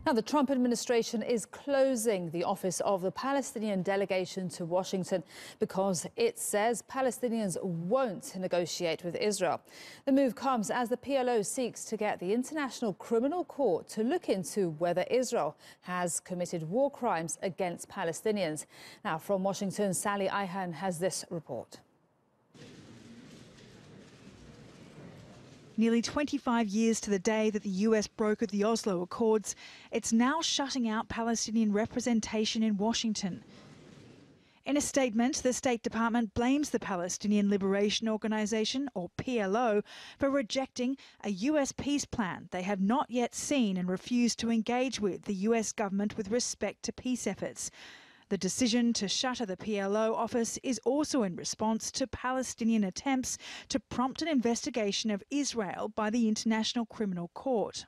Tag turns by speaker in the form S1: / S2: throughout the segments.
S1: Now, the Trump administration is closing the office of the Palestinian delegation to Washington because it says Palestinians won't negotiate with Israel. The move comes as the PLO seeks to get the International Criminal Court to look into whether Israel has committed war crimes against Palestinians. Now, from Washington, Sally Ihan has this report.
S2: Nearly 25 years to the day that the US brokered the Oslo Accords, it's now shutting out Palestinian representation in Washington. In a statement, the State Department blames the Palestinian Liberation Organization, or PLO, for rejecting a US peace plan they have not yet seen and refused to engage with the US government with respect to peace efforts. The decision to shutter the PLO office is also in response to Palestinian attempts to prompt an investigation of Israel by the International Criminal Court.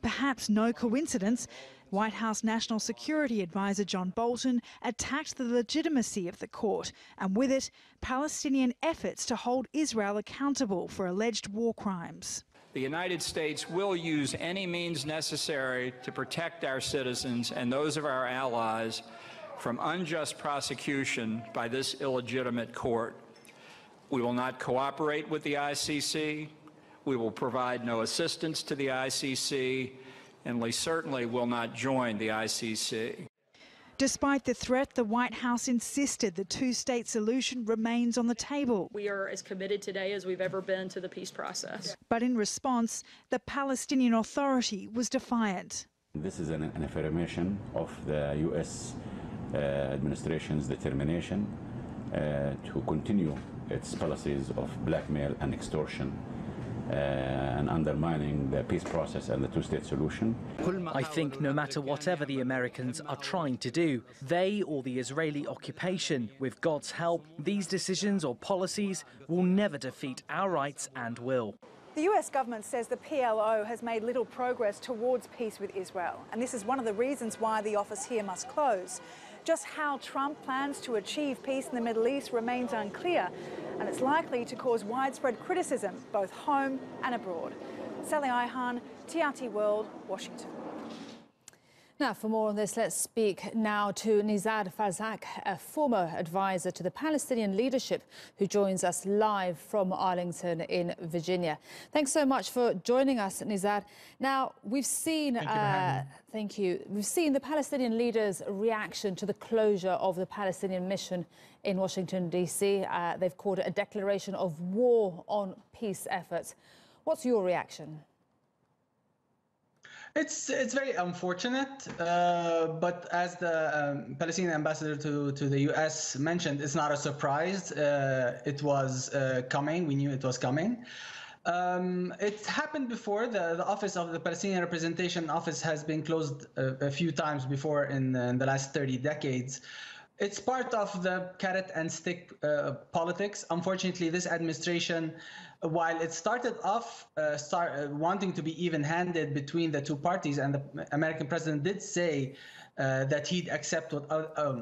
S2: Perhaps no coincidence, White House National Security Advisor John Bolton attacked the legitimacy of the court and with it, Palestinian efforts to hold Israel accountable for alleged war crimes.
S3: The United States will use any means necessary to protect our citizens and those of our allies from unjust prosecution by this illegitimate court. We will not cooperate with the ICC. We will provide no assistance to the ICC, and we certainly will not join the ICC.
S2: Despite the threat, the White House insisted the two-state solution remains on the table.
S4: We are as committed today as we've ever been to the peace process.
S2: But in response, the Palestinian Authority was defiant.
S5: This is an affirmation of the U.S. administration's determination to continue its policies of blackmail and extortion and undermining the peace process and the two-state solution.
S6: I think no matter whatever the Americans are trying to do, they or the Israeli occupation, with God's help, these decisions or policies will never defeat our rights and will.
S7: The US government says the PLO has made little progress towards peace with Israel, and this is one of the reasons why the office here must close. Just how Trump plans to achieve peace in the Middle East remains unclear, and it's likely to cause widespread criticism, both home and abroad. Sally Ihan, TRT World, Washington.
S1: Now, for more on this, let's speak now to Nizar Farsakh, a former advisor to the Palestinian leadership, who joins us live from Arlington in Virginia. Thanks so much for joining us, Nizar. Now, we've seen, We've seen the Palestinian leaders' reaction to the closure of the Palestinian mission in Washington, D.C. They've called it a declaration of war on peace efforts. What's your reaction?
S8: It's very unfortunate, but as the Palestinian ambassador to the U.S. mentioned, it's not a surprise. It was coming. We knew it was coming. It happened before. The office of the Palestinian Representation Office has been closed a few times before in the last 30 decades. It's part of the carrot and stick politics. Unfortunately, this administration, while it started off wanting to be even-handed between the two parties, and the American president did say that he'd accept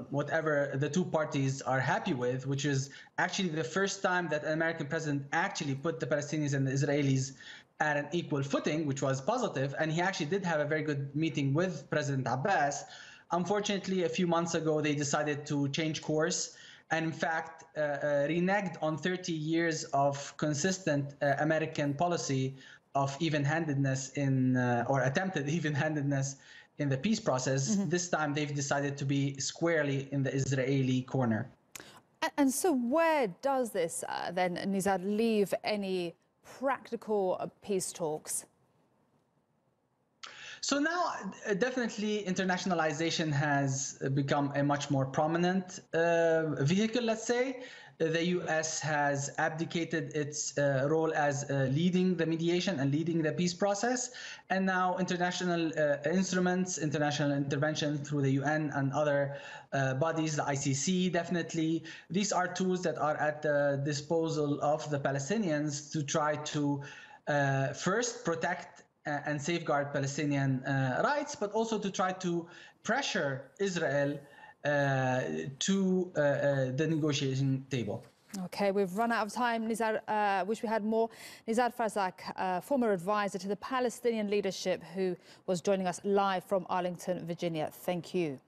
S8: whatever the two parties are happy with, which is actually the first time that an American president actually put the Palestinians and the Israelis at an equal footing, which was positive. And he actually did have a very good meeting with President Abbas. Unfortunately, a few months ago, they decided to change course and, in fact, reneged on 30 years of consistent American policy of even-handedness or attempted even-handedness in the peace process. Mm-hmm. This time, they've decided to be squarely in the Israeli corner.
S1: And so where does this then, Nizar, leave any practical peace talks?
S8: So now, definitely, internationalization has become a much more prominent vehicle, let's say. The U.S. has abdicated its role as leading the mediation and leading the peace process. And now international instruments, international intervention through the UN and other bodies, the ICC, definitely. These are tools that are at the disposal of the Palestinians to try to first protect and safeguard Palestinian rights, but also to try to pressure Israel to the negotiating table.
S1: OK, we've run out of time. Nizar, wish we had more. Nizar Farsakh, former advisor to the Palestinian leadership, who was joining us live from Arlington, Virginia. Thank you.